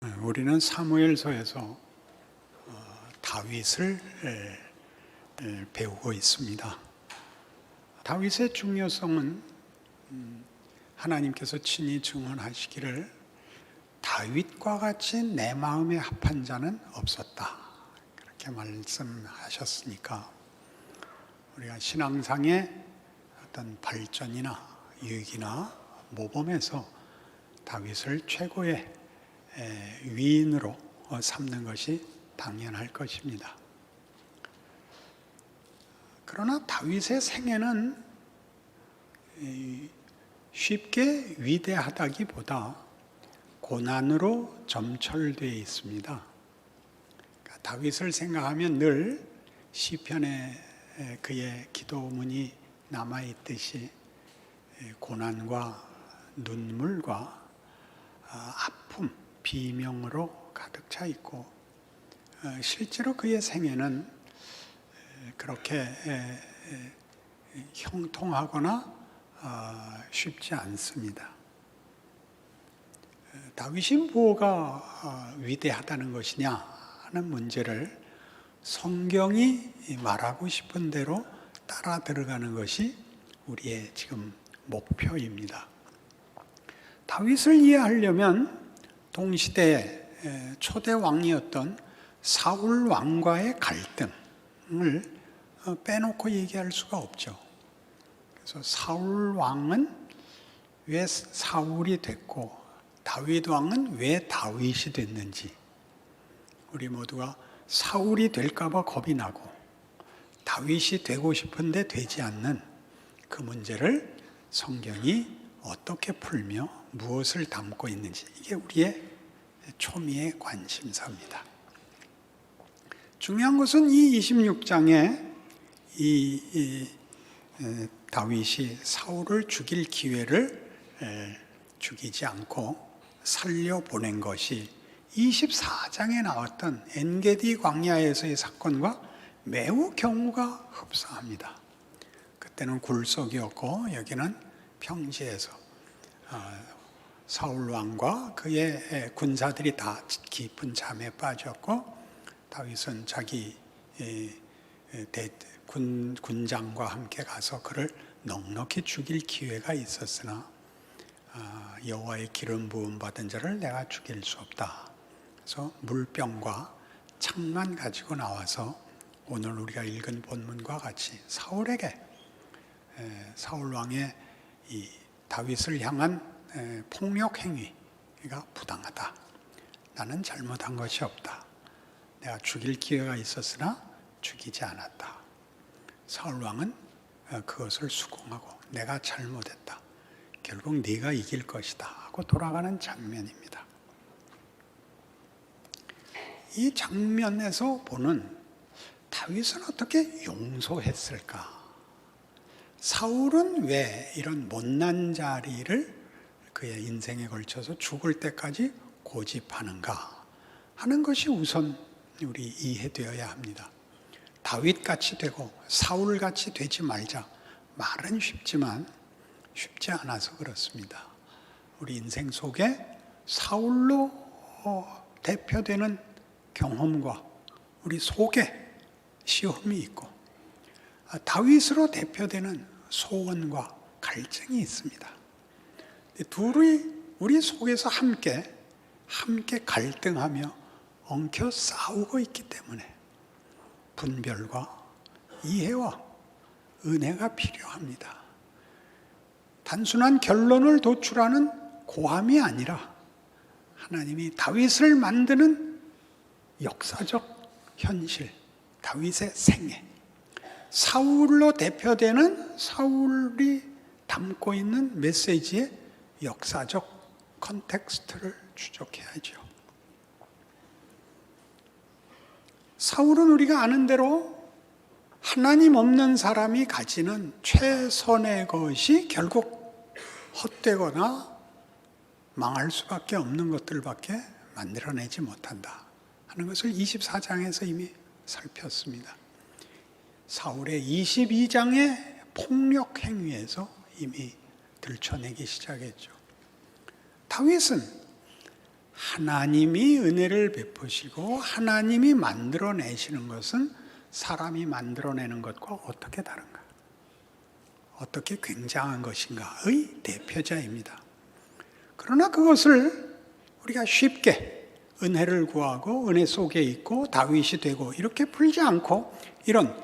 우리는 사무엘서에서 다윗을 배우고 있습니다. 다윗의 중요성은 하나님께서 친히 증언하시기를 다윗과 같이 내 마음에 합한 자는 없었다, 그렇게 말씀하셨으니까 우리가 신앙상의 어떤 발전이나 유익이나 모범에서 다윗을 최고의 위인으로 삼는 것이 당연할 것입니다. 그러나 다윗의 생애는 쉽게 위대하다기보다 고난으로 점철되어 있습니다. 그러니까 다윗을 생각하면 늘 시편에 그의 기도문이 남아있듯이 고난과 눈물과 아픔, 비명으로 가득 차 있고, 실제로 그의 생애는 그렇게 형통하거나 쉽지 않습니다. 다윗이 뭐가 위대하다는 것이냐 하는 문제를 성경이 말하고 싶은 대로 따라 들어가는 것이 우리의 지금 목표입니다. 다윗을 이해하려면 동시대 초대 왕이었던 사울 왕과의 갈등을 빼놓고 얘기할 수가 없죠. 그래서 사울 왕은 왜 사울이 됐고 다윗 왕은 왜 다윗이 됐는지, 우리 모두가 사울이 될까 봐 겁이 나고 다윗이 되고 싶은데 되지 않는 그 문제를 성경이 어떻게 풀며 무엇을 담고 있는지, 이게 우리의 초미의 관심사입니다. 중요한 것은 이 26장에 다윗이 사울을 죽일 기회를 죽이지 않고 살려보낸 것이 24장에 나왔던 엔게디 광야에서의 사건과 매우 경우가 흡사합니다. 그때는 굴속이었고 여기는 평지에서 사울 왕과 그의 군사들이 다 깊은 잠에 빠졌고, 다윗은 자기 군장과 함께 가서 그를 넉넉히 죽일 기회가 있었으나 여호와의 기름 부음 받은 자를 내가 죽일 수 없다. 그래서 물병과 창만 가지고 나와서 오늘 우리가 읽은 본문과 같이 사울에게, 사울 왕의 이 다윗을 향한 폭력 행위가 부당하다. 나는 잘못한 것이 없다. 내가 죽일 기회가 있었으나 죽이지 않았다. 사울 왕은 그것을 수긍하고 내가 잘못했다. 결국 네가 이길 것이다 하고 돌아가는 장면입니다. 이 장면에서 보는 다윗은 어떻게 용서했을까? 사울은 왜 이런 못난 자리를 그의 인생에 걸쳐서 죽을 때까지 고집하는가 하는 것이 우선 우리 이해되어야 합니다. 다윗같이 되고 사울같이 되지 말자. 말은 쉽지만 쉽지 않아서 그렇습니다. 우리 인생 속에 사울로 대표되는 경험과 우리 속에 시험이 있고, 다윗으로 대표되는 소원과 갈증이 있습니다. 둘이 우리 속에서 함께 갈등하며 엉켜 싸우고 있기 때문에 분별과 이해와 은혜가 필요합니다. 단순한 결론을 도출하는 고함이 아니라 하나님이 다윗을 만드는 역사적 현실, 다윗의 생애, 사울로 대표되는 사울이 담고 있는 메시지의 역사적 컨텍스트를 추적해야죠. 사울은 우리가 아는 대로 하나님 없는 사람이 가지는 최선의 것이 결국 헛되거나 망할 수밖에 없는 것들밖에 만들어내지 못한다 하는 것을 24장에서 이미 살폈습니다. 사울의 22장의 폭력 행위에서 이미 들춰내기 시작했죠. 다윗은 하나님이 은혜를 베푸시고 하나님이 만들어내시는 것은 사람이 만들어내는 것과 어떻게 다른가? 어떻게 굉장한 것인가의 대표자입니다. 그러나 그것을 우리가 쉽게 은혜를 구하고 은혜 속에 있고 다윗이 되고 이렇게 풀지 않고 이런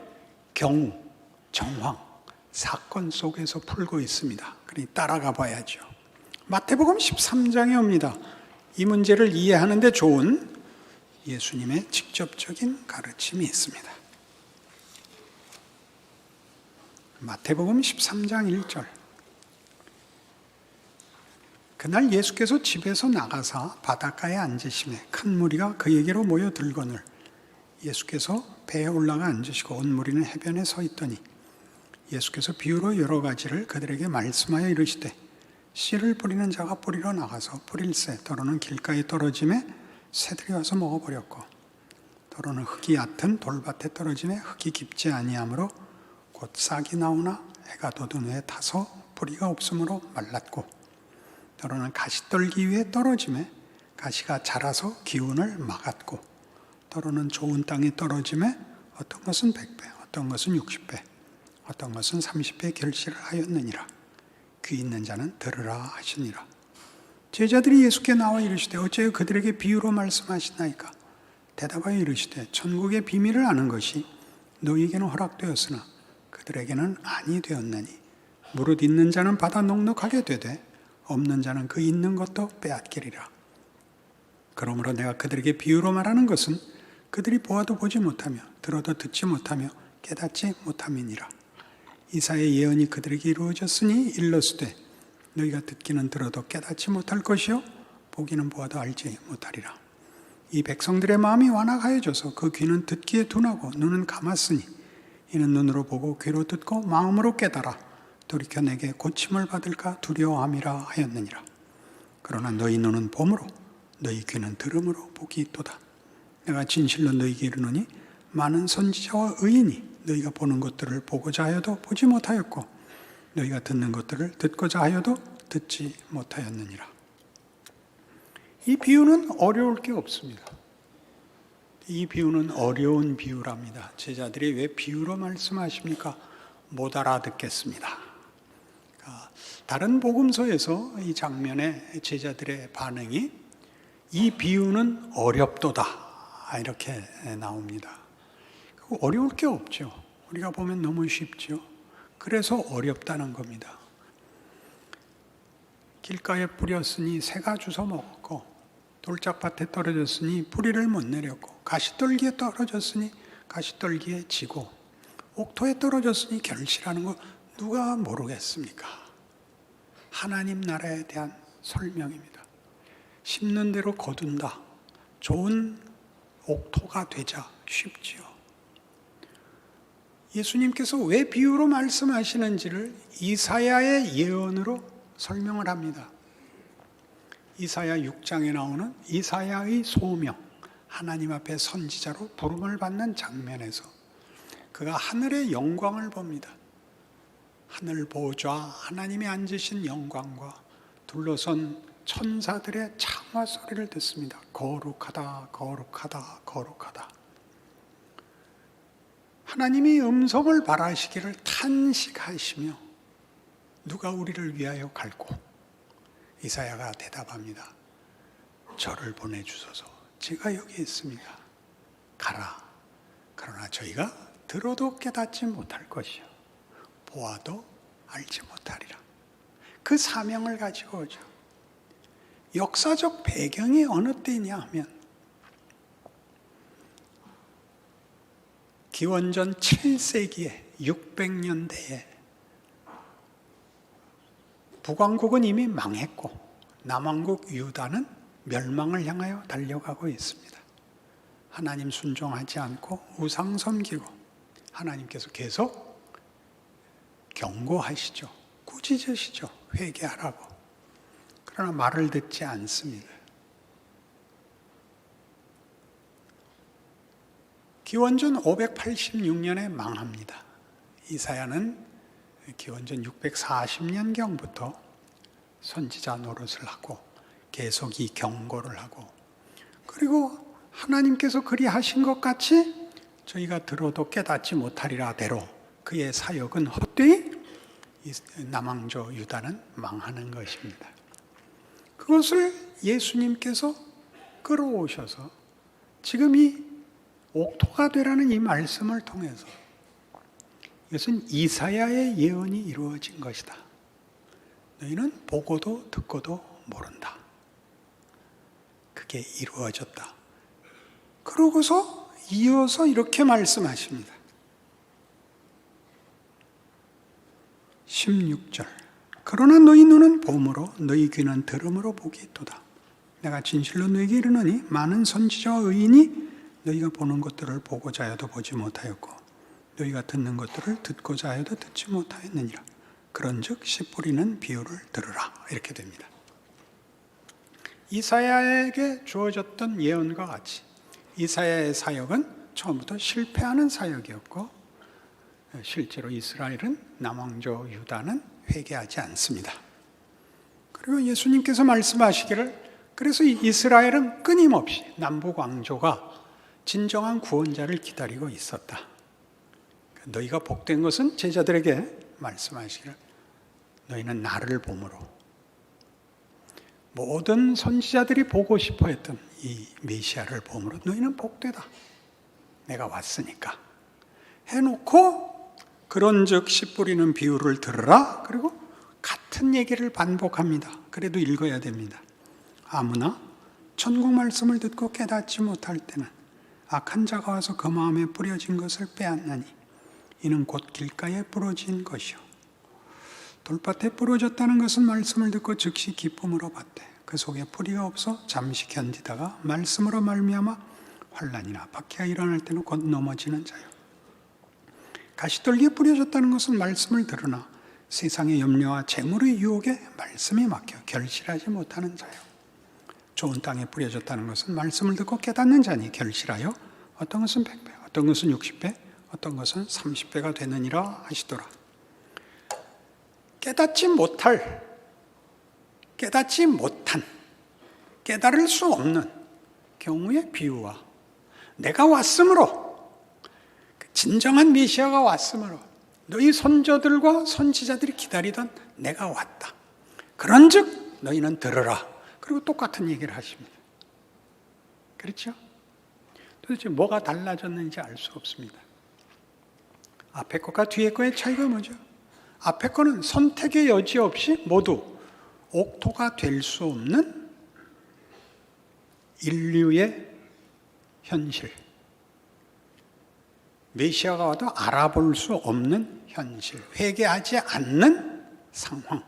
경우, 정황, 사건 속에서 풀고 있습니다. 그러니 따라가 봐야죠. 마태복음 13장에 옵니다. 이 문제를 이해하는 데 좋은 예수님의 직접적인 가르침이 있습니다. 마태복음 13장 1절. 그날 예수께서 집에서 나가사 바닷가에 앉으시매 큰 무리가 그에게로 모여들거늘 예수께서 배에 올라가 앉으시고 온 무리는 해변에 서 있더니 예수께서 비유로 여러 가지를 그들에게 말씀하여 이르시되 씨를 뿌리는 자가 뿌리러 나가서 뿌릴새 더러는 길가에 떨어짐에 새들이 와서 먹어버렸고 더러는 흙이 얕은 돌밭에 떨어짐에 흙이 깊지 아니하므로 곧 싹이 나오나 해가 돋은 후에 타서 뿌리가 없으므로 말랐고 더러는 가시떨기 위에 떨어짐에 가시가 자라서 기운을 막았고 더러는 좋은 땅에 떨어짐에 어떤 것은 100배 어떤 것은 60배 어떤 것은 30배 결실을 하였느니라. 귀 있는 자는 들으라 하시니라. 제자들이 예수께 나와 이르시되 어찌하여 그들에게 비유로 말씀하시나이까? 대답하여 이르시되 천국의 비밀을 아는 것이 너희에게는 허락되었으나 그들에게는 아니 되었나니 무릇 있는 자는 받아 넉넉하게 되되 없는 자는 그 있는 것도 빼앗기리라. 그러므로 내가 그들에게 비유로 말하는 것은 그들이 보아도 보지 못하며 들어도 듣지 못하며 깨닫지 못함이니라. 이사야의 예언이 그들에게 이루어졌으니 일러스되 너희가 듣기는 들어도 깨닫지 못할 것이요 보기는 보아도 알지 못하리라. 이 백성들의 마음이 완악하여져서 그 귀는 듣기에 둔하고 눈은 감았으니 이는 눈으로 보고 귀로 듣고 마음으로 깨달아 돌이켜 내게 고침을 받을까 두려워함이라 하였느니라. 그러나 너희 눈은 봄으로 너희 귀는 들음으로 복이 있도다. 내가 진실로 너희에게 이르노니 많은 선지자와 의인이 너희가 보는 것들을 보고자 하여도 보지 못하였고 너희가 듣는 것들을 듣고자 하여도 듣지 못하였느니라. 이 비유는 어려울 게 없습니다. 이 비유는 어려운 비유랍니다. 제자들이 왜 비유로 말씀하십니까? 못 알아듣겠습니다. 다른 복음서에서 이 장면에 제자들의 반응이 이 비유는 어렵도다 이렇게 나옵니다. 어려울 게 없죠. 우리가 보면 너무 쉽죠. 그래서 어렵다는 겁니다. 길가에 뿌렸으니 새가 주워 먹었고 돌짝밭에 떨어졌으니 뿌리를 못 내렸고 가시떨기에 떨어졌으니 가시떨기에 지고 옥토에 떨어졌으니 결실하는 거 누가 모르겠습니까? 하나님 나라에 대한 설명입니다. 심는 대로 거둔다. 좋은 옥토가 되자 쉽지요. 예수님께서 왜 비유로 말씀하시는지를 이사야의 예언으로 설명을 합니다. 이사야 6장에 나오는 이사야의 소명, 하나님 앞에 선지자로 부름을 받는 장면에서 그가 하늘의 영광을 봅니다. 하늘 보좌, 하나님이 앉으신 영광과 둘러선 천사들의 창화 소리를 듣습니다. 거룩하다, 거룩하다, 거룩하다. 하나님이 음성을 발하시기를 탄식하시며 누가 우리를 위하여 갈고? 이사야가 대답합니다. 저를 보내주소서. 제가 여기 있습니다. 가라. 그러나 저희가 들어도 깨닫지 못할 것이요 보아도 알지 못하리라. 그 사명을 가지고 오죠. 역사적 배경이 어느 때냐 하면 기원전 7세기에 600년대에 북왕국은 이미 망했고 남왕국 유다는 멸망을 향하여 달려가고 있습니다. 하나님 순종하지 않고 우상 섬기고 하나님께서 계속 경고하시죠. 꾸짖으시죠. 회개하라고. 그러나 말을 듣지 않습니다. 기원전 586년에 망합니다. 이사야는 기원전 640년경부터 선지자 노릇을 하고 계속 이 경고를 하고, 그리고 하나님께서 그리 하신 것 같이 저희가 들어도 깨닫지 못하리라 대로 그의 사역은 헛되이 남왕조 유다는 망하는 것입니다. 그것을 예수님께서 끌어오셔서 지금 이 옥토가 되라는 이 말씀을 통해서 이것은 이사야의 예언이 이루어진 것이다. 너희는 보고도 듣고도 모른다. 그게 이루어졌다. 그러고서 이어서 이렇게 말씀하십니다. 16절. 그러나 너희 눈은 봄으로 너희 귀는 들음으로 복이 있도다. 내가 진실로 너희에게 이르노니 많은 선지자와 의인이 너희가 보는 것들을 보고자 하여도 보지 못하였고 너희가 듣는 것들을 듣고자 하여도 듣지 못하였느니라. 그런즉 씨 뿌리는 비유를 들으라. 이렇게 됩니다. 이사야에게 주어졌던 예언과 같이 이사야의 사역은 처음부터 실패하는 사역이었고 실제로 이스라엘은 남왕조 유다는 회개하지 않습니다. 그리고 예수님께서 말씀하시기를 그래서 이스라엘은 끊임없이 남북 왕조가 진정한 구원자를 기다리고 있었다. 너희가 복된 것은 제자들에게 말씀하시기를 너희는 나를 보므로 모든 선지자들이 보고 싶어 했던 이 메시아를 보므로 너희는 복되다. 내가 왔으니까 해놓고 그런즉 씨 뿌리는 비유를 들으라. 그리고 같은 얘기를 반복합니다. 그래도 읽어야 됩니다. 아무나 천국 말씀을 듣고 깨닫지 못할 때는 악한 자가 와서 그 마음에 뿌려진 것을 빼앗나니 이는 곧 길가에 부러진 것이요 돌밭에 부러졌다는 것은 말씀을 듣고 즉시 기쁨으로 받되 그 속에 뿌리가 없어 잠시 견디다가 말씀으로 말미암아 환난이나 박해가 일어날 때는 곧 넘어지는 자요 가시떨기에 뿌려졌다는 것은 말씀을 들으나 세상의 염려와 재물의 유혹에 말씀이 막혀 결실하지 못하는 자요 좋은 땅에 뿌려졌다는 것은 말씀을 듣고 깨닫는 자니 결실하여 어떤 것은 100배, 어떤 것은 60배, 어떤 것은 30배가 되느니라 하시더라. 깨닫지 못한, 깨달을 수 없는 경우의 비유와 내가 왔으므로, 진정한 메시아가 왔으므로 너희 선조들과 선지자들이 기다리던 내가 왔다. 그런즉 너희는 들으라. 그리고 똑같은 얘기를 하십니다. 그렇죠? 도대체 뭐가 달라졌는지 알 수 없습니다. 앞에 것과 뒤에 것의 차이가 뭐죠? 앞에 거는 선택의 여지 없이 모두 옥토가 될 수 없는 인류의 현실. 메시아가 와도 알아볼 수 없는 현실. 회개하지 않는 상황을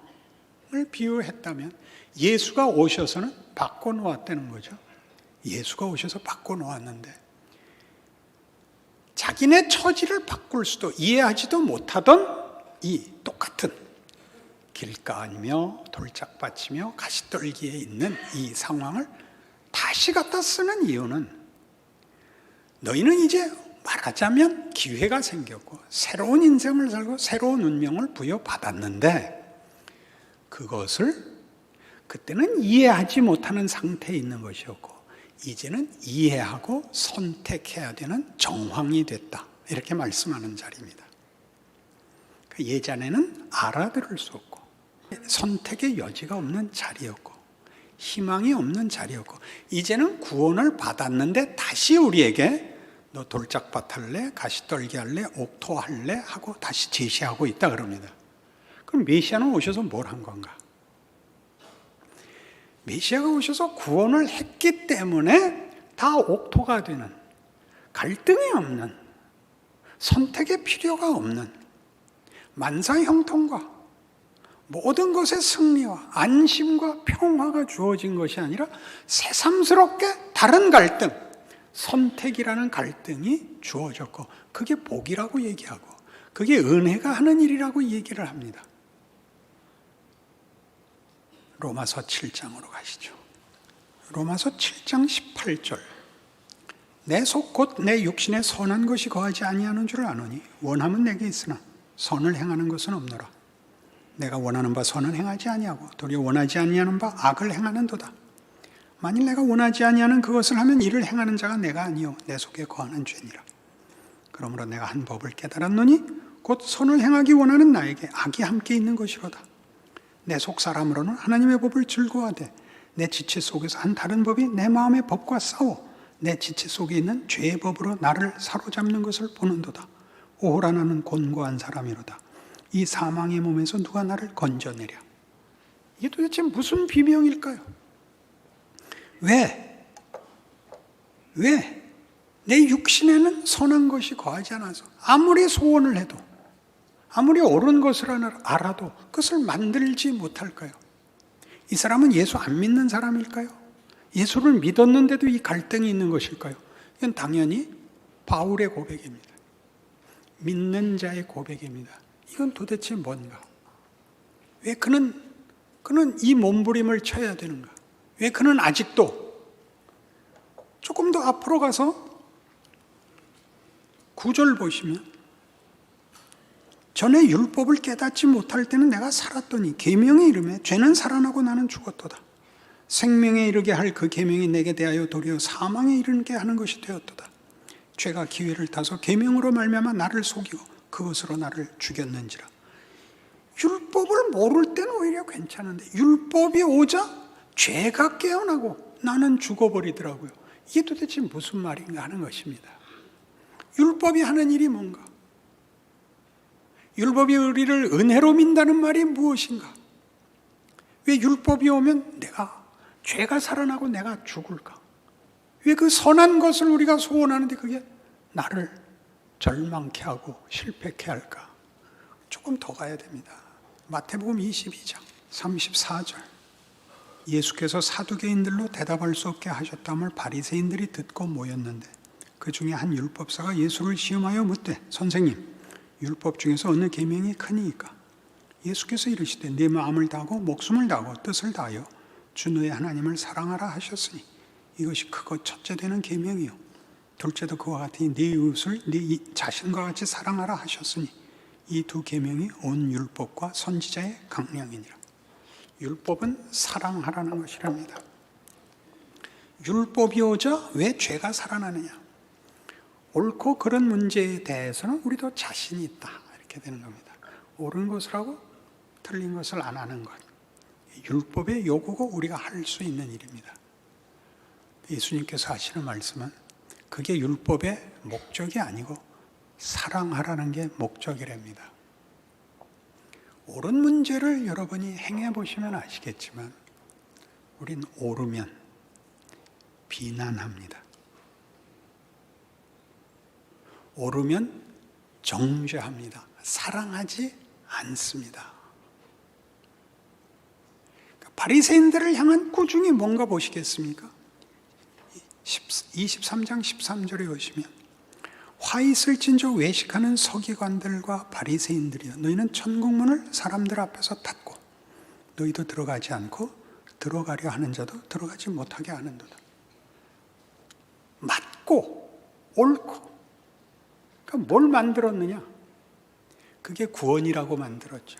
비유했다면 예수가 오셔서는 바꿔놓았다는 거죠. 예수가 오셔서 바꿔놓았는데 자기네 처지를 바꿀 수도 이해하지도 못하던 이 똑같은 길가이며 돌짝밭이며 가시떨기에 있는 이 상황을 다시 갖다 쓰는 이유는 너희는 이제 말하자면 기회가 생겼고 새로운 인생을 살고 새로운 운명을 부여받았는데 그것을 그때는 이해하지 못하는 상태에 있는 것이었고 이제는 이해하고 선택해야 되는 정황이 됐다. 이렇게 말씀하는 자리입니다. 예전에는 알아들을 수 없고 선택의 여지가 없는 자리였고 희망이 없는 자리였고 이제는 구원을 받았는데 다시 우리에게 너 돌짝밭 할래? 가시떨기 할래? 옥토 할래? 하고 다시 제시하고 있다 그럽니다. 그럼 메시아는 오셔서 뭘 한 건가? 메시아가 오셔서 구원을 했기 때문에 다 옥토가 되는 갈등이 없는 선택의 필요가 없는 만사형통과 모든 것의 승리와 안심과 평화가 주어진 것이 아니라 새삼스럽게 다른 갈등, 선택이라는 갈등이 주어졌고 그게 복이라고 얘기하고 그게 은혜가 하는 일이라고 얘기를 합니다. 로마서 7장으로 가시죠. 로마서 7장 18절. 내 속 곧 내 육신에 선한 것이 거하지 아니하는 줄 아노니 원함은 내게 있으나 선을 행하는 것은 없노라. 내가 원하는 바 선은 행하지 아니하고 도리어 원하지 아니하는 바 악을 행하는도다. 만일 내가 원하지 아니하는 그것을 하면 이를 행하는 자가 내가 아니요 내 속에 거하는 죄니라. 그러므로 내가 한 법을 깨달았노니 곧 선을 행하기 원하는 나에게 악이 함께 있는 것이로다. 내 속 사람으로는 하나님의 법을 즐거워하되 내 지체 속에서 한 다른 법이 내 마음의 법과 싸워 내 지체 속에 있는 죄의 법으로 나를 사로잡는 것을 보는도다. 오호라 나는 곤고한 사람이로다. 이 사망의 몸에서 누가 나를 건져내랴. 이게 도대체 무슨 비명일까요? 왜? 내 육신에는 선한 것이 거하지 않아서 아무리 소원을 해도 아무리 옳은 것을 알아도 그것을 만들지 못할까요? 이 사람은 예수 안 믿는 사람일까요? 예수를 믿었는데도 이 갈등이 있는 것일까요? 이건 당연히 바울의 고백입니다. 믿는 자의 고백입니다. 이건 도대체 뭔가? 왜 그는 이 몸부림을 쳐야 되는가? 왜 그는 아직도 조금 더 앞으로 가서 9절 보시면 전에 율법을 깨닫지 못할 때는 내가 살았더니 계명의 이름에 죄는 살아나고 나는 죽었도다. 생명에 이르게 할 그 계명이 내게 대하여 도리어 사망에 이르게 하는 것이 되었도다. 죄가 기회를 타서 계명으로 말미암아 나를 속이고 그것으로 나를 죽였는지라. 율법을 모를 때는 오히려 괜찮은데 율법이 오자 죄가 깨어나고 나는 죽어버리더라고요. 이게 도대체 무슨 말인가 하는 것입니다. 율법이 하는 일이 뭔가? 율법이 우리를 은혜로 민다는 말이 무엇인가? 왜 율법이 오면 내가 죄가 살아나고 내가 죽을까? 왜 그 선한 것을 우리가 소원하는데 그게 나를 절망케 하고 실패케 할까? 조금 더 가야 됩니다. 마태복음 22장 34절. 예수께서 사두개인들로 대답할 수 없게 하셨다함을 바리새인들이 듣고 모였는데 그 중에 한 율법사가 예수를 시험하여 묻되 선생님 율법 중에서 어느 계명이 크니이까? 예수께서 이르시되 네 마음을 다하고 목숨을 다하고 뜻을 다하여 주 너의 하나님을 사랑하라 하셨으니 이것이 크고 첫째 되는 계명이요 둘째도 그와 같으니 네 이웃을 네 자신과 같이 사랑하라 하셨으니 이 두 계명이 온 율법과 선지자의 강령이니라. 율법은 사랑하라는 것이랍니다. 율법이 오자 왜 죄가 살아나느냐? 옳고 그런 문제에 대해서는 우리도 자신이 있다 이렇게 되는 겁니다. 옳은 것을 하고 틀린 것을 안 하는 것, 율법의 요구고 우리가 할 수 있는 일입니다. 예수님께서 하시는 말씀은 그게 율법의 목적이 아니고 사랑하라는 게 목적이랍니다. 옳은 문제를 여러분이 행해 보시면 아시겠지만 우린 옳으면 비난합니다. 옳으면 정죄합니다. 사랑하지 않습니다. 바리새인들을 향한 꾸중이 뭔가 보시겠습니까? 23장 13절에 보시면 화 있을진저 외식하는 서기관들과 바리새인들이여 너희는 천국문을 사람들 앞에서 닫고 너희도 들어가지 않고 들어가려 하는 자도 들어가지 못하게 하는도다. 맞고 옳고 그러니까 뭘 만들었느냐? 그게 구원이라고 만들었죠.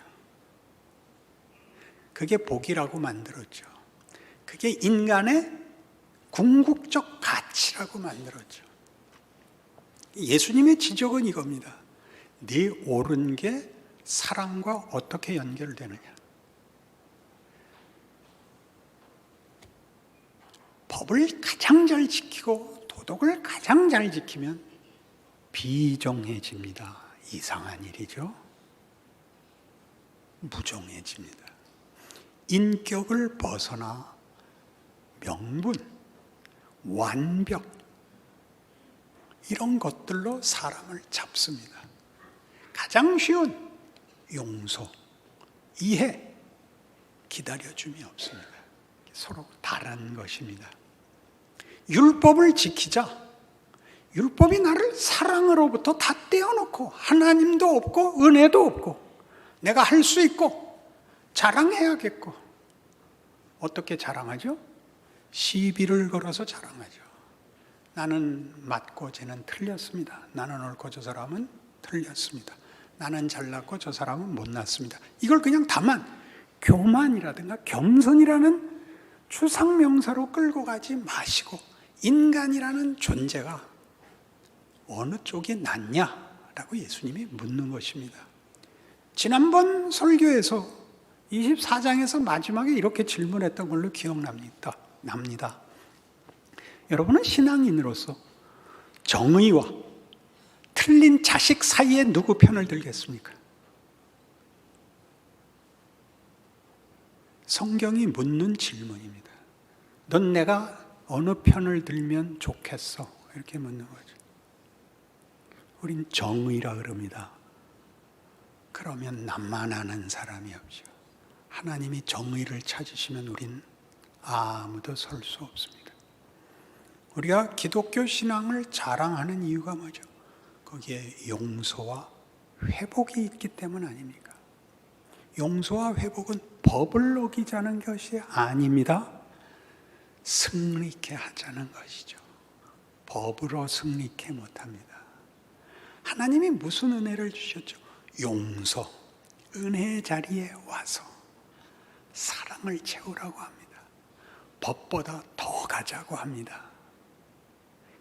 그게 복이라고 만들었죠. 그게 인간의 궁극적 가치라고 만들었죠. 예수님의 지적은 이겁니다. 네 옳은 게 사랑과 어떻게 연결되느냐? 법을 가장 잘 지키고 도덕을 가장 잘 지키면 비정해집니다. 이상한 일이죠. 무정해집니다. 인격을 벗어나 명분, 완벽 이런 것들로 사람을 잡습니다. 가장 쉬운 용서, 이해, 기다려줌이 없습니다. 서로 다른 것입니다. 율법을 지키자. 율법이 나를 사랑으로부터 다 떼어놓고 하나님도 없고 은혜도 없고 내가 할 수 있고 자랑해야겠고 어떻게 자랑하죠? 시비를 걸어서 자랑하죠. 나는 맞고 쟤는 틀렸습니다. 나는 옳고 저 사람은 틀렸습니다. 나는 잘났고 저 사람은 못났습니다. 이걸 그냥 다만 교만이라든가 겸손이라는 추상 명사로 끌고 가지 마시고 인간이라는 존재가 어느 쪽이 낫냐라고 예수님이 묻는 것입니다. 지난번 설교에서 24장에서 마지막에 이렇게 질문했던 걸로 기억납니다. 여러분은 신앙인으로서 정의와 틀린 자식 사이에 누구 편을 들겠습니까? 성경이 묻는 질문입니다. 넌 내가 어느 편을 들면 좋겠어? 이렇게 묻는 거죠. 우린 정의라 그럽니다. 그러면 남만 아는 사람이 없죠. 하나님이 정의를 찾으시면 우린 아무도 설 수 없습니다. 우리가 기독교 신앙을 자랑하는 이유가 뭐죠? 거기에 용서와 회복이 있기 때문 아닙니까? 용서와 회복은 법을 어기자는 것이 아닙니다. 승리케 하자는 것이죠. 법으로 승리케 못합니다. 하나님이 무슨 은혜를 주셨죠? 용서, 은혜의 자리에 와서 사랑을 채우라고 합니다. 법보다 더 가자고 합니다.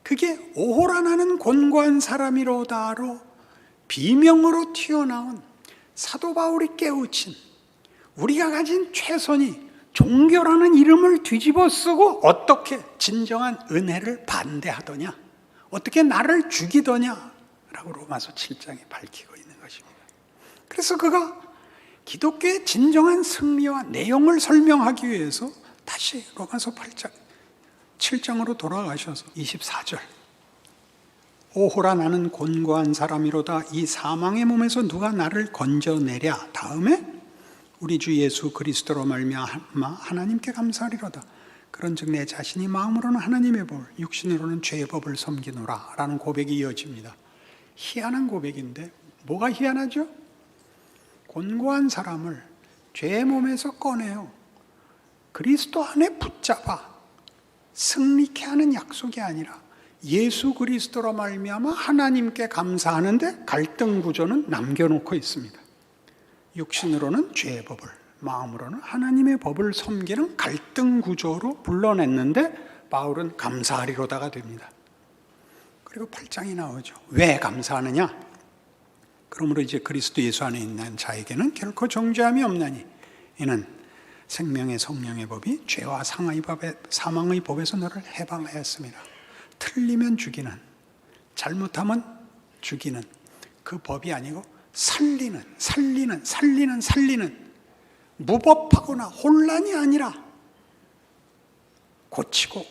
그게 오호라 나는 곤고한 사람이로다로 비명으로 튀어나온 사도 바울이 깨우친 우리가 가진 최선이 종교라는 이름을 뒤집어 쓰고 어떻게 진정한 은혜를 반대하더냐, 어떻게 나를 죽이더냐 라고 로마서 7장에 밝히고 있는 것입니다. 그래서 그가 기독교의 진정한 승리와 내용을 설명하기 위해서 다시 로마서 8장 7장으로 돌아가셔서 24절 오호라 나는 곤고한 사람이로다 이 사망의 몸에서 누가 나를 건져내랴. 다음에 우리 주 예수 그리스도로 말미암아 하나님께 감사하리로다. 그런즉 내 자신이 마음으로는 하나님의 법, 육신으로는 죄의 법을 섬기노라 라는 고백이 이어집니다. 희한한 고백인데 뭐가 희한하죠? 곤고한 사람을 죄의 몸에서 꺼내요. 그리스도 안에 붙잡아 승리케 하는 약속이 아니라 예수 그리스도로 말미암아 하나님께 감사하는데 갈등 구조는 남겨놓고 있습니다. 육신으로는 죄의 법을, 마음으로는 하나님의 법을 섬기는 갈등 구조로 불러냈는데 바울은 감사하리로다가 됩니다. 그리고 8장이 나오죠. 왜 감사하느냐? 그러므로 이제 그리스도 예수 안에 있는 자에게는 결코 정죄함이 없나니 이는 생명의 성령의 법이 죄와 사망의 법에서 너를 해방하였습니다. 틀리면 죽이는, 잘못하면 죽이는 그 법이 아니고 살리는 무법하거나 혼란이 아니라 고치고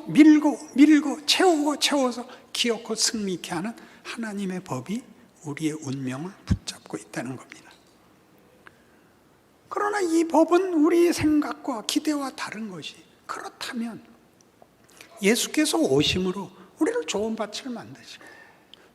밀고 채워서 기어코 승리케 하는 하나님의 법이 우리의 운명을 붙잡고 있다는 겁니다. 그러나 이 법은 우리의 생각과 기대와 다른 것이, 그렇다면 예수께서 오심으로 우리를 좋은 밭을 만드시고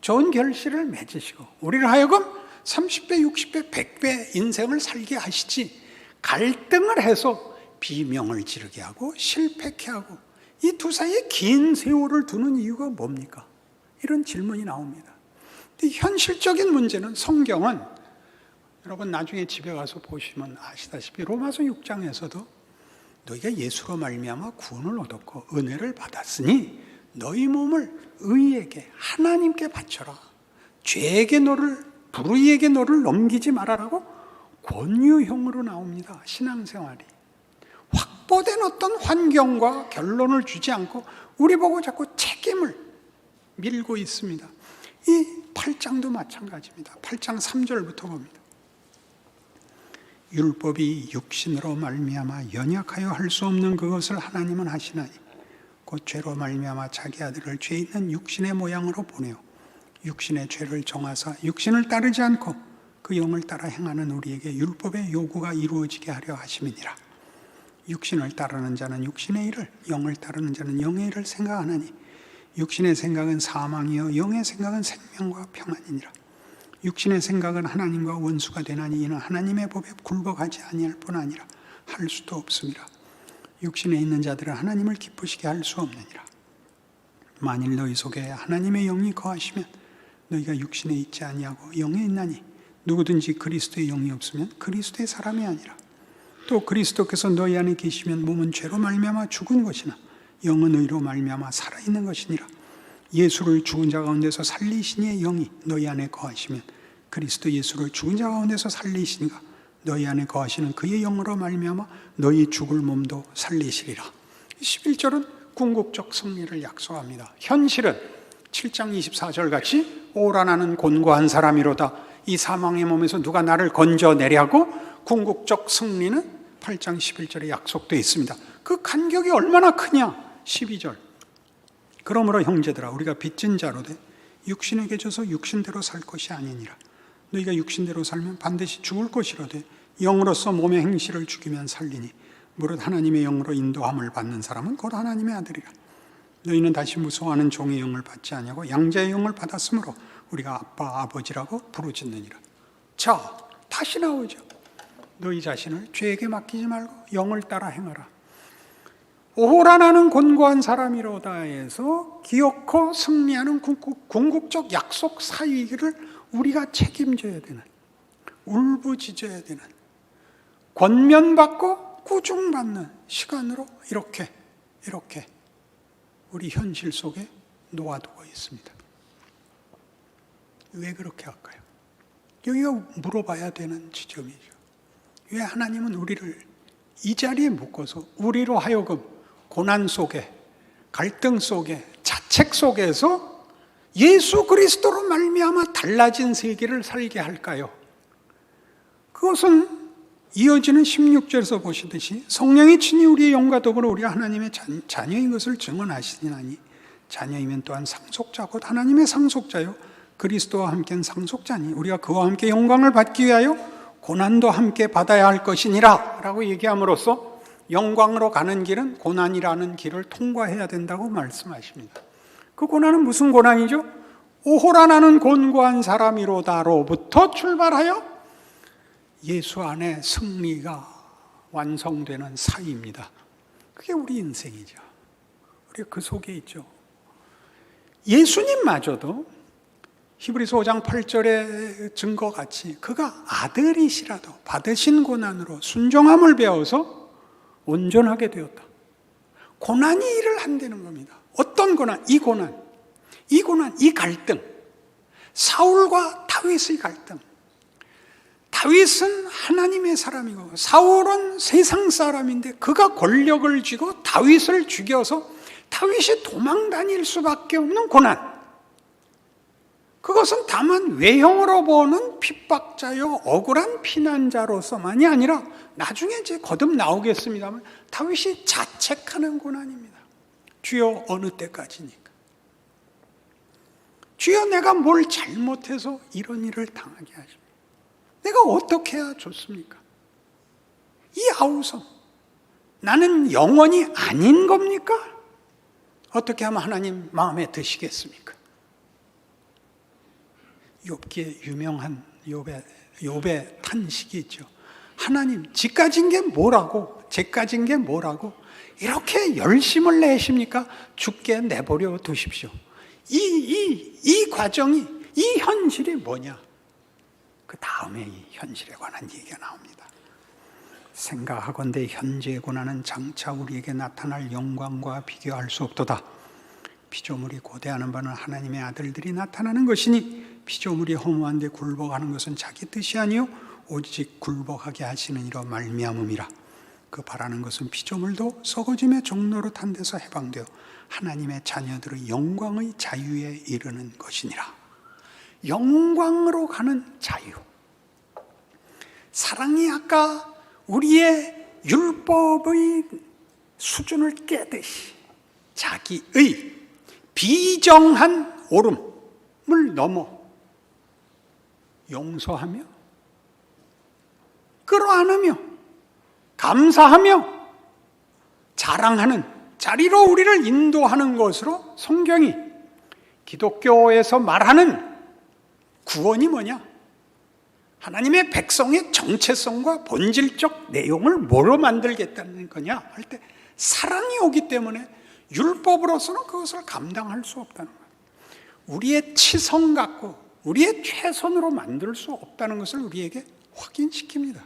좋은 결실을 맺으시고 우리를 하여금 30배, 60배, 100배 인생을 살게 하시지 갈등을 해서 비명을 지르게 하고 실패케 하고 이 두 사이에 긴 세월을 두는 이유가 뭡니까? 이런 질문이 나옵니다. 근데 현실적인 문제는 성경은 여러분 나중에 집에 가서 보시면 아시다시피 로마서 6장에서도 너희가 예수로 말미암아 구원을 얻었고 은혜를 받았으니 너희 몸을 의에게 하나님께 바쳐라. 죄에게 불의에게 너를 넘기지 말아라고 권유형으로 나옵니다. 신앙생활이. 확보된 어떤 환경과 결론을 주지 않고 우리 보고 자꾸 책임을 밀고 있습니다. 이 8장도 마찬가지입니다. 8장 3절부터 봅니다. 율법이 육신으로 말미암아 연약하여 할 수 없는 그것을 하나님은 하시나니 곧 죄로 말미암아 자기 아들을 죄 있는 육신의 모양으로 보내어 육신의 죄를 정하사 육신을 따르지 않고 그 영을 따라 행하는 우리에게 율법의 요구가 이루어지게 하려 하심이니라. 육신을 따르는 자는 육신의 일을, 영을 따르는 자는 영의 일을 생각하나니 육신의 생각은 사망이요 영의 생각은 생명과 평안이니라. 육신의 생각은 하나님과 원수가 되나니 이는 하나님의 법에 굴복하지 아니할 뿐 아니라 할 수도 없습니다. 육신에 있는 자들은 하나님을 기쁘시게 할 수 없느니라. 만일 너희 속에 하나님의 영이 거하시면 너희가 육신에 있지 아니하고 영에 있나니 누구든지 그리스도의 영이 없으면 그리스도의 사람이 아니라. 또 그리스도께서 너희 안에 계시면 몸은 죄로 말미암아 죽은 것이나 영은 의로 말미암아 살아있는 것이니라. 예수를 죽은 자 가운데서 살리시니의 영이 너희 안에 거하시면 그리스도 예수를 죽은 자 가운데서 살리시니가 너희 안에 거하시는 그의 영으로 말미암아 너희 죽을 몸도 살리시리라. 11절은 궁극적 승리를 약속합니다. 현실은 7장 24절 같이 오라 나는 곤고한 사람이로다. 이 사망의 몸에서 누가 나를 건져내랴고. 궁극적 승리는 8장 11절에 약속되어 있습니다. 그 간격이 얼마나 크냐. 12절 그러므로 형제들아 우리가 빚진 자로 돼 육신에게 져서 육신대로 살 것이 아니니라. 너희가 육신대로 살면 반드시 죽을 것이로되 영으로서 몸의 행실을 죽이면 살리니 무릇 하나님의 영으로 인도함을 받는 사람은 곧 하나님의 아들이라. 너희는 다시 무서워하는 종의 영을 받지 아니하고 양자의 영을 받았으므로 우리가 아빠 아버지라고 부르짖느니라. 자, 다시 나오죠. 너희 자신을 죄에게 맡기지 말고 영을 따라 행하라. 오호라 나는 곤고한 사람이로다에서 기어코 승리하는 궁극적 약속 사이기를 우리가 책임져야 되는, 울부짖어야 되는, 권면받고 꾸중받는 시간으로 이렇게 우리 현실 속에 놓아두고 있습니다. 왜 그렇게 할까요? 여기가 물어봐야 되는 지점이죠. 왜 하나님은 우리를 이 자리에 묶어서 우리로 하여금 고난 속에, 갈등 속에, 자책 속에서 예수 그리스도로 말미암아 달라진 세계를 살게 할까요? 그것은 이어지는 16절에서 보시듯이 성령이 친히 우리의 영과 더불어 우리가 하나님의 자녀인 것을 증언하시나니 자녀이면 또한 상속자 곧 하나님의 상속자요 그리스도와 함께는 상속자니 우리가 그와 함께 영광을 받기 위하여 고난도 함께 받아야 할 것이니라 라고 얘기함으로써 영광으로 가는 길은 고난이라는 길을 통과해야 된다고 말씀하십니다. 그 고난은 무슨 고난이죠? 오호라 나는 곤고한 사람이로다로부터 출발하여 예수 안에 승리가 완성되는 사이입니다. 그게 우리 인생이죠. 우리가 그 속에 있죠. 예수님마저도 히브리서 5장 8절의 증거같이 그가 아들이시라도 받으신 고난으로 순종함을 배워서 온전하게 되었다. 고난이 일을 한다는 겁니다. 어떤 고난? 이 고난, 이 갈등, 사울과 다윗의 갈등. 다윗은 하나님의 사람이고 사울은 세상 사람인데 그가 권력을 쥐고 다윗을 죽여서 다윗이 도망 다닐 수밖에 없는 고난. 그것은 다만 외형으로 보는 핍박자요 억울한 피난자로서만이 아니라 나중에 이제 거듭 나오겠습니다만 다윗이 자책하는 고난입니다. 주여 어느 때까지니까? 주여 내가 뭘 잘못해서 이런 일을 당하게 하십니까? 내가 어떻게 해야 좋습니까? 이 아우성 나는 영원히 아닌 겁니까? 어떻게 하면 하나님 마음에 드시겠습니까? 욥기에 유명한 욥의 탄식이 있죠. 하나님 지까진 게 뭐라고 제까진 게 뭐라고 이렇게 열심을 내십니까? 죽게 내버려 두십시오. 이 과정이 이 현실이 뭐냐? 그 다음에 이 현실에 관한 얘기가 나옵니다. 생각하건대 현재의 고난은 장차 우리에게 나타날 영광과 비교할 수 없도다. 피조물이 고대하는 바는 하나님의 아들들이 나타나는 것이니 피조물이 허무한 데 굴복하는 것은 자기 뜻이 아니요 오직 굴복하게 하시는 이로 말미암음이라. 그 바라는 것은 피조물도 썩어짐의 종로로 탄 데서 해방되어 하나님의 자녀들의 영광의 자유에 이르는 것이니라. 영광으로 가는 자유. 사랑이 아까 우리의 율법의 수준을 깨듯이 자기의 비정한 옳음을 넘어 용서하며 끌어안으며 감사하며 자랑하는 자리로 우리를 인도하는 것으로 성경이 기독교에서 말하는 구원이 뭐냐? 하나님의 백성의 정체성과 본질적 내용을 뭐로 만들겠다는 거냐 할 때 사랑이 오기 때문에 율법으로서는 그것을 감당할 수 없다는 거예요. 우리의 치성 갖고 우리의 최선으로 만들 수 없다는 것을 우리에게 확인시킵니다.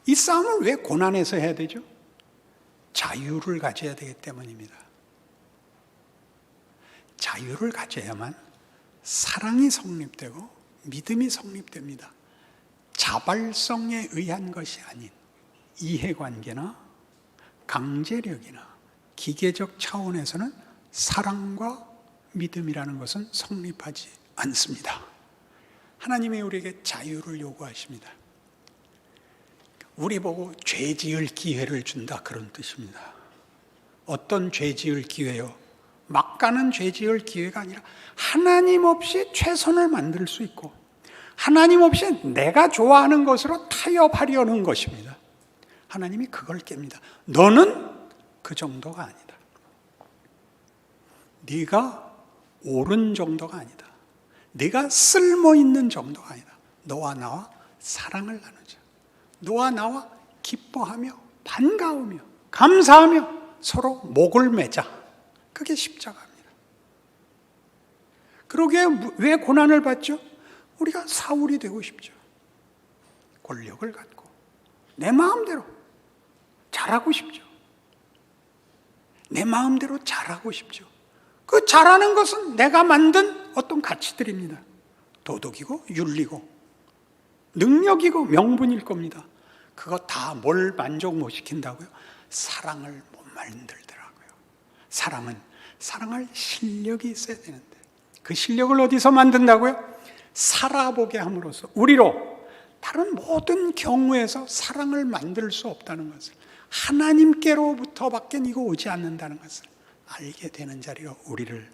이 싸움을 왜 고난에서 해야 되죠? 자유를 가져야 되기 때문입니다. 자유를 가져야만 사랑이 성립되고 믿음이 성립됩니다. 자발성에 의한 것이 아닌 이해관계나 강제력이나 기계적 차원에서는 사랑과 믿음이라는 것은 성립하지 않습니다. 하나님이 우리에게 자유를 요구하십니다. 우리 보고 죄 지을 기회를 준다, 그런 뜻입니다. 어떤 죄 지을 기회요? 막 가는 죄 지을 기회가 아니라 하나님 없이 최선을 만들 수 있고 하나님 없이 내가 좋아하는 것으로 타협하려는 것입니다. 하나님이 그걸 깹니다. 너는 그 정도가 아니다. 네가 옳은 정도가 아니다. 네가 쓸모있는 정도가 아니다. 너와 나와 사랑을 나누자. 너와 나와 기뻐하며 반가우며 감사하며 서로 목을 매자. 그게 십자가입니다. 그러게 왜 고난을 받죠? 우리가 사울이 되고 싶죠. 권력을 갖고 내 마음대로 잘하고 싶죠. 내 마음대로 잘하고 싶죠. 그 잘하는 것은 내가 만든 어떤 가치들입니다. 도덕이고 윤리고 능력이고 명분일 겁니다. 그거 다 뭘 만족 못 시킨다고요? 사랑을 못 만들더라고요. 사람은 사랑할 실력이 있어야 되는데 그 실력을 어디서 만든다고요? 살아보게 함으로써 우리로 다른 모든 경우에서 사랑을 만들 수 없다는 것을, 하나님께로부터밖에 이거 오지 않는다는 것을 알게 되는 자리로 우리를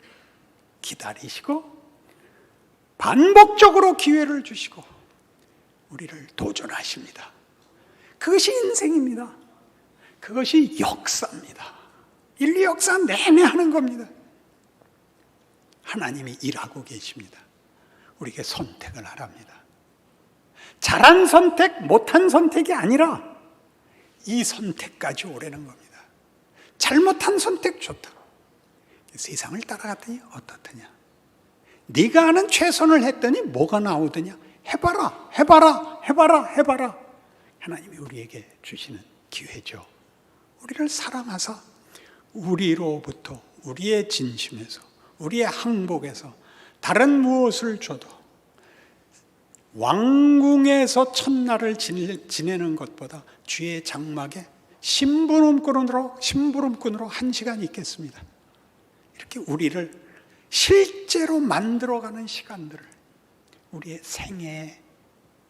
기다리시고 반복적으로 기회를 주시고 우리를 도전하십니다. 그것이 인생입니다. 그것이 역사입니다. 인류 역사 내내 하는 겁니다. 하나님이 일하고 계십니다. 우리에게 선택을 하랍니다. 잘한 선택, 못한 선택이 아니라 이 선택까지 오라는 겁니다. 잘못한 선택 좋다. 세상을 따라갔더니 어떻더냐? 네가 아는 최선을 했더니 뭐가 나오더냐? 해봐라, 해봐라, 해봐라, 해봐라. 하나님이 우리에게 주시는 기회죠. 우리를 사랑하사 우리로부터, 우리의 진심에서, 우리의 항복에서 다른 무엇을 줘도 왕궁에서 첫날을 지내는 것보다 주의 장막에 심부름꾼으로 1시간 있겠습니다. 이렇게 우리를 실제로 만들어가는 시간들을 우리의 생애에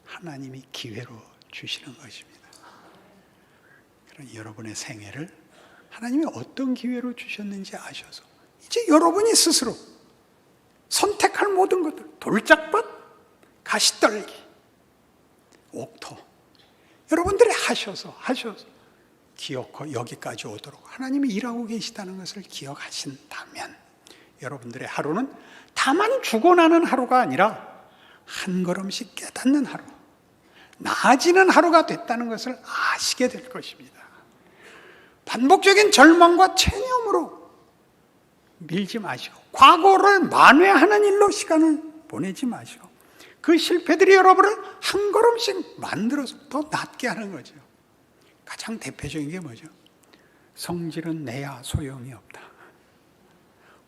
하나님이 기회로 주시는 것입니다. 그런 여러분의 생애를 하나님이 어떤 기회로 주셨는지 아셔서 이제 여러분이 스스로 선택할 모든 것들, 돌짝밭, 가시떨기, 옥토, 여러분들이 하셔서 기어코 여기까지 오도록 하나님이 일하고 계시다는 것을 기억하신다면 여러분들의 하루는 다만 죽어나는 하루가 아니라 한 걸음씩 깨닫는 하루, 나아지는 하루가 됐다는 것을 아시게 될 것입니다. 반복적인 절망과 체념으로 밀지 마시고 과거를 만회하는 일로 시간을 보내지 마시고 그 실패들이 여러분을 한 걸음씩 만들어서 더 낫게 하는 거죠. 가장 대표적인 게 뭐죠? 성질은 내야 소용이 없다.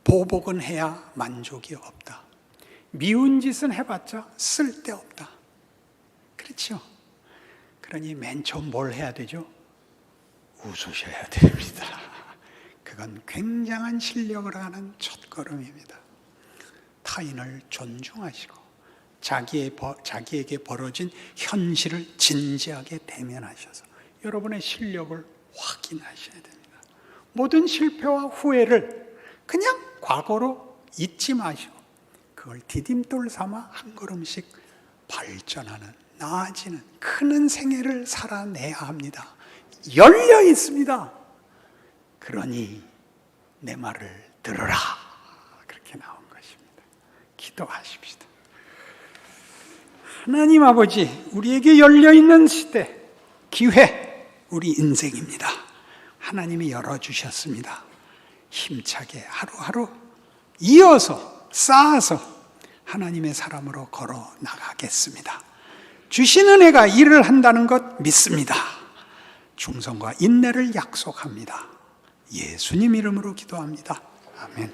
보복은 해야 만족이 없다. 미운 짓은 해봤자 쓸데없다. 그렇죠? 그러니 맨 처음 뭘 해야 되죠? 웃으셔야 됩니다. 그건 굉장한 실력을 하는 첫걸음입니다. 타인을 존중하시고 자기에게 벌어진 현실을 진지하게 대면하셔서 여러분의 실력을 확인하셔야 됩니다. 모든 실패와 후회를 그냥 과거로 잊지 마시고 그걸 디딤돌 삼아 한 걸음씩 발전하는, 나아지는, 크는 생애를 살아내야 합니다. 열려 있습니다. 그러니 내 말을 들으라. 그렇게 나온 것입니다. 기도하십시다. 하나님 아버지, 우리에게 열려있는 시대, 기회, 우리 인생입니다. 하나님이 열어주셨습니다. 힘차게 하루하루 이어서 쌓아서 하나님의 사람으로 걸어 나가겠습니다. 주신 은혜가 일을 한다는 것 믿습니다. 충성과 인내를 약속합니다. 예수님 이름으로 기도합니다. 아멘.